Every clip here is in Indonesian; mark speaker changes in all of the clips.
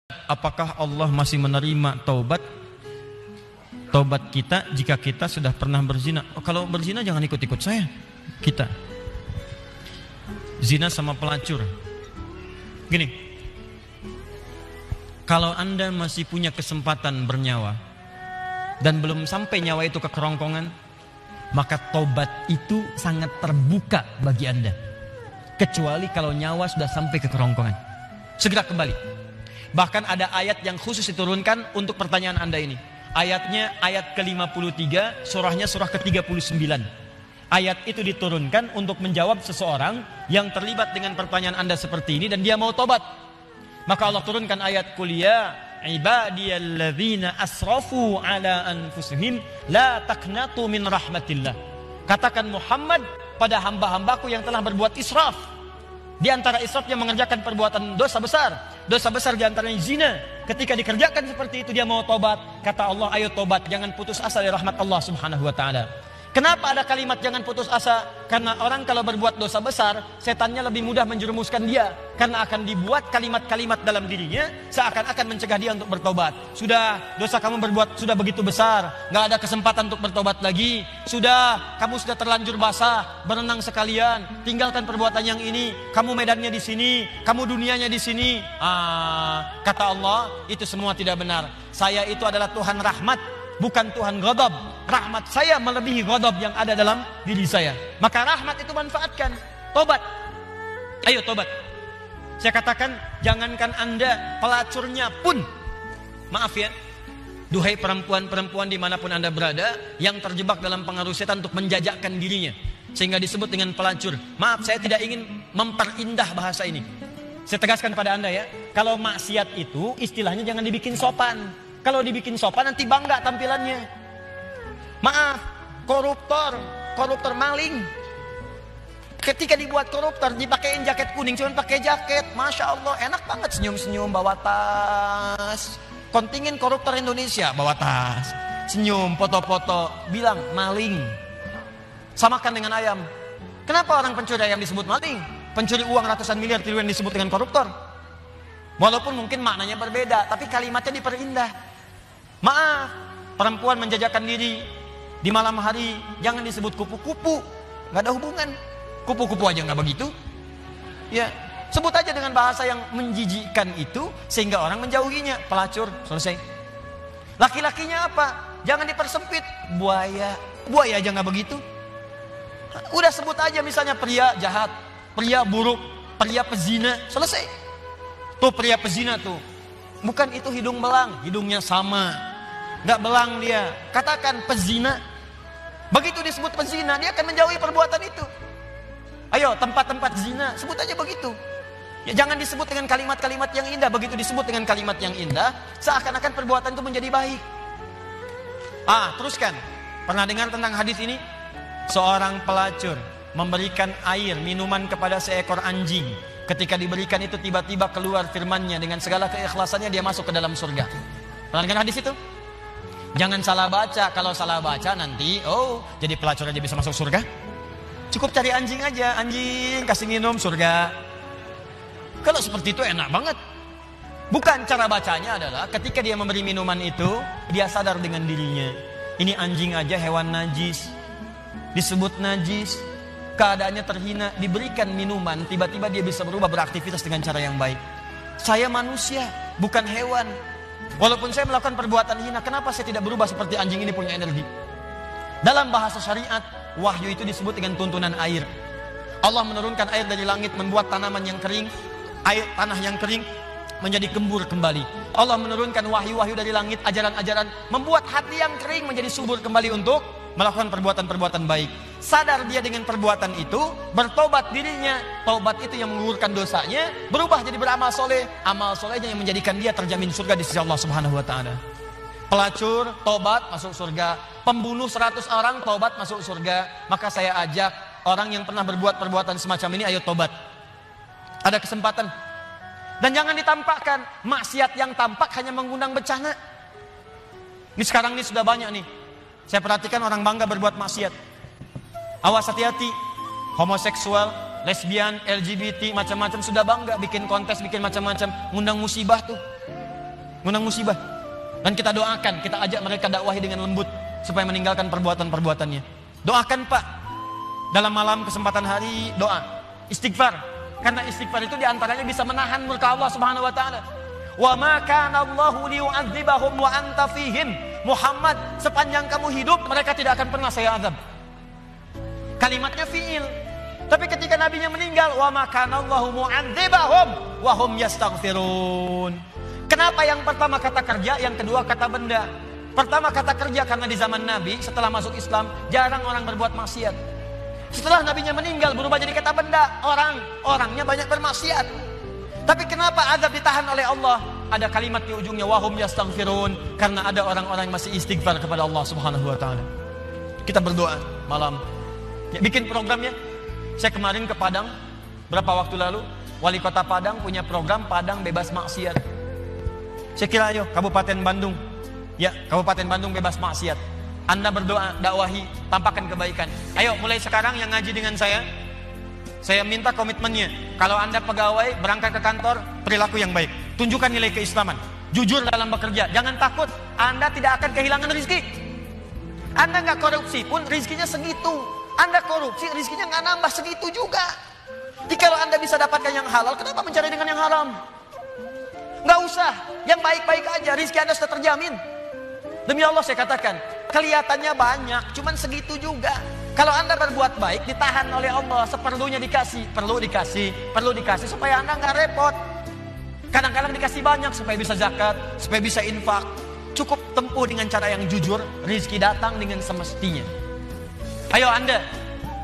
Speaker 1: apakah Allah masih menerima taubat kita jika kita sudah pernah berzina? Oh, kalau berzina jangan ikut-ikut saya. Kita zina sama pelacur. Gini, kalau Anda masih punya kesempatan bernyawa dan belum sampai nyawa itu ke kerongkongan, maka taubat itu sangat terbuka bagi Anda. Kecuali kalau nyawa sudah sampai ke kerongkongan, segera kembali. Bahkan ada ayat yang khusus diturunkan untuk pertanyaan Anda ini. Ayatnya ayat ke-53, surahnya surah ke-39. Ayat itu diturunkan untuk menjawab seseorang yang terlibat dengan pertanyaan Anda seperti ini dan dia mau tobat. Maka Allah turunkan ayat kuliah, ibadiyalladzina asrafu ala anfusihim la taqnatu min rahmatillah. Katakan Muhammad pada hamba-hambaku yang telah berbuat israf. Di antara israfnya mengerjakan perbuatan dosa besar. Dosa besar di antaranya zina. Ketika dikerjakan seperti itu dia mau tobat. Kata Allah, ayo tobat, jangan putus asa dari rahmat Allah Subhanahu wa taala. Kenapa ada kalimat jangan putus asa? Karena orang kalau berbuat dosa besar, setannya lebih mudah menjerumuskan dia. Karena akan dibuat kalimat-kalimat dalam dirinya seakan-akan mencegah dia untuk bertobat. Sudah, dosa kamu berbuat sudah begitu besar, gak ada kesempatan untuk bertobat lagi. Sudah, kamu sudah terlanjur basah, berenang sekalian, tinggalkan perbuatan yang ini. Kamu medannya di sini, kamu dunianya di sini. Kata Allah, itu semua tidak benar. Saya itu adalah Tuhan rahmat, bukan Tuhan ghadab. Rahmat saya melebihi ghadab yang ada dalam diri saya. Maka rahmat itu manfaatkan. Tobat. Ayo tobat. Saya katakan, jangankan Anda, pelacurnya pun. Maaf ya, duhai perempuan-perempuan dimanapun Anda berada, yang terjebak dalam pengaruh setan untuk menjajakkan dirinya, sehingga disebut dengan pelacur. Maaf, saya tidak ingin memperindah bahasa ini. Saya tegaskan pada Anda ya, kalau maksiat itu istilahnya jangan dibikin sopan. Kalau dibikin sopan nanti bangga tampilannya. Maaf, koruptor maling. Ketika dibuat koruptor, dipakein jaket kuning, cuma pakai jaket, masya Allah, enak banget senyum-senyum bawa tas. Kontingen koruptor Indonesia bawa tas, senyum, foto-foto, bilang maling. Samakan dengan ayam. Kenapa orang pencuri ayam disebut maling? Pencuri uang ratusan miliar triliun disebut dengan koruptor. Walaupun mungkin maknanya berbeda, tapi kalimatnya diperindah. Maaf, perempuan menjajakan diri di malam hari jangan disebut kupu-kupu, nggak ada hubungan. Kupu-kupu aja nggak begitu. Ya, sebut aja dengan bahasa yang menjijikkan itu sehingga orang menjauhinya. Pelacur, selesai. Laki-lakinya apa? Jangan dipersempit. Buaya aja nggak begitu. Udah sebut aja misalnya pria jahat, pria buruk, pria pezina, selesai. Tuh pria pezina tuh, bukan itu hidung belang, hidungnya sama, nggak belang dia. Katakan pezina. Begitu disebut pezina, dia akan menjauhi perbuatan itu. Ayo tempat-tempat zina, sebut aja begitu. Ya, jangan disebut dengan kalimat-kalimat yang indah. Begitu disebut dengan kalimat yang indah, seakan-akan perbuatan itu menjadi baik. Teruskan. Pernah dengar tentang hadis ini? Seorang pelacur memberikan air minuman kepada seekor anjing. Ketika diberikan itu tiba-tiba keluar firman-Nya, dengan segala keikhlasannya dia masuk ke dalam surga. Pernah dengar hadis itu? Jangan salah baca. Kalau salah baca nanti, jadi pelacur aja bisa masuk surga. Cukup cari anjing aja, anjing kasih minum surga. Kalau seperti itu enak banget. Bukan, cara bacanya adalah ketika dia memberi minuman itu, dia sadar dengan dirinya. Ini anjing aja hewan najis, disebut najis, keadaannya terhina, diberikan minuman, tiba-tiba dia bisa berubah beraktivitas dengan cara yang baik. Saya manusia, bukan hewan. Walaupun saya melakukan perbuatan hina, kenapa saya tidak berubah seperti anjing ini punya energi? Dalam bahasa syariat, wahyu itu disebut dengan tuntunan air. Allah menurunkan air dari langit, membuat tanaman yang kering, tanah yang kering menjadi gembur kembali. Allah menurunkan wahyu-wahyu dari langit, ajaran-ajaran, membuat hati yang kering menjadi subur kembali untuk melakukan perbuatan-perbuatan baik. Sadar dia dengan perbuatan itu, bertobat dirinya. Taubat itu yang menggugurkan dosanya, berubah jadi beramal soleh. Amal solehnya yang menjadikan dia terjamin surga di sisi Allah Subhanahu wa taala. Pelacur, tobat, masuk surga. Pembunuh 100 orang, tobat, masuk surga. Maka saya ajak orang yang pernah berbuat perbuatan semacam ini, ayo tobat. Ada kesempatan. Dan jangan ditampakkan. Maksiat yang tampak hanya mengundang bencana. Ini sekarang ini sudah banyak nih. Saya perhatikan orang bangga berbuat maksiat. Awas, hati-hati. Homoseksual, lesbian, LGBT, macam-macam sudah bangga. Bikin kontes, bikin macam-macam. Ngundang musibah tuh. ngundang musibah. Dan kita doakan, kita ajak mereka dakwahi dengan lembut supaya meninggalkan perbuatan-perbuatannya. Doakan Pak, dalam malam kesempatan hari doa, istighfar. Karena istighfar itu diantaranya bisa menahan murka Allah Subhanahu Wa Taala. Wa ma kana Allahu liyu'adzibahum wa anta fihim. Muhammad, sepanjang kamu hidup mereka tidak akan pernah saya azab. Kalimatnya fiil. Tapi ketika nabinya meninggal, wa ma kana Allahu mu'adzibahum wa hum yastaghfirun. Kenapa yang pertama kata kerja, yang kedua kata benda? Pertama kata kerja karena di zaman Nabi setelah masuk Islam jarang orang berbuat maksiat. Setelah nabinya meninggal berubah jadi kata benda, orangnya banyak bermaksiat. Tapi kenapa azab ditahan oleh Allah? Ada kalimat di ujungnya wahum yastaghfirun, karena ada orang-orang yang masih istighfar kepada Allah Subhanahu Wa Taala. Kita berdoa malam. Ya, bikin programnya. Saya kemarin ke Padang berapa waktu lalu, wali kota Padang punya program Padang bebas maksiat. Saya kira ayo Kabupaten Bandung, ya Kabupaten Bandung bebas maksiat. Anda berdoa, dakwahi, tampakkan kebaikan. Ayo mulai sekarang yang ngaji dengan saya minta komitmennya. Kalau Anda pegawai berangkat ke kantor, perilaku yang baik, tunjukkan nilai keislaman, jujur dalam bekerja, jangan takut. Anda tidak akan kehilangan rezeki. Anda nggak korupsi pun rezekinya segitu. Anda korupsi rezekinya nggak nambah segitu juga. Jadi kalau Anda bisa dapatkan yang halal, kenapa mencari dengan yang haram? Nggak usah, yang baik-baik aja, rezeki Anda sudah terjamin. Demi Allah saya katakan, kelihatannya banyak, cuman segitu juga. Kalau Anda berbuat baik, ditahan oleh Allah, seperlunya dikasih, perlu dikasih supaya Anda nggak repot. Kadang-kadang dikasih banyak supaya bisa zakat, supaya bisa infak. Cukup tempuh dengan cara yang jujur, rezeki datang dengan semestinya. Ayo Anda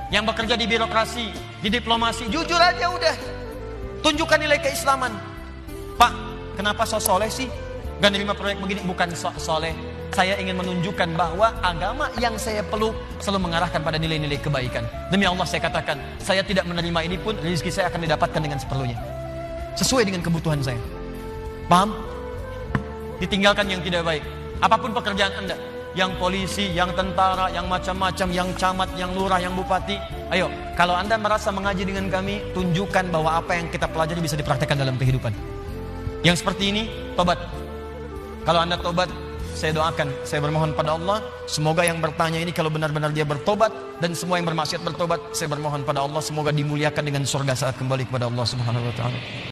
Speaker 1: yang bekerja di birokrasi, di diplomasi, jujur aja udah. Tunjukkan nilai keislaman. Pak, kenapa so soleh sih? Gak nerima proyek begini, bukan soleh. Saya ingin menunjukkan bahwa agama yang saya peluk selalu mengarahkan pada nilai-nilai kebaikan. Demi Allah saya katakan, saya tidak menerima ini pun rezeki saya akan didapatkan dengan seperlunya. Sesuai dengan kebutuhan saya. Paham? Ditinggalkan yang tidak baik. Apapun pekerjaan Anda, yang polisi, yang tentara, yang macam-macam, yang camat, yang lurah, yang bupati. Ayo, kalau Anda merasa mengaji dengan kami, tunjukkan bahwa apa yang kita pelajari bisa dipraktekkan dalam kehidupan. Yang seperti ini, tobat. Kalau Anda tobat, saya doakan, saya bermohon pada Allah, semoga yang bertanya ini kalau benar-benar dia bertobat, dan semua yang bermaksiat bertobat, saya bermohon pada Allah semoga dimuliakan dengan surga saat kembali kepada Allah Subhanahu Wa Taala.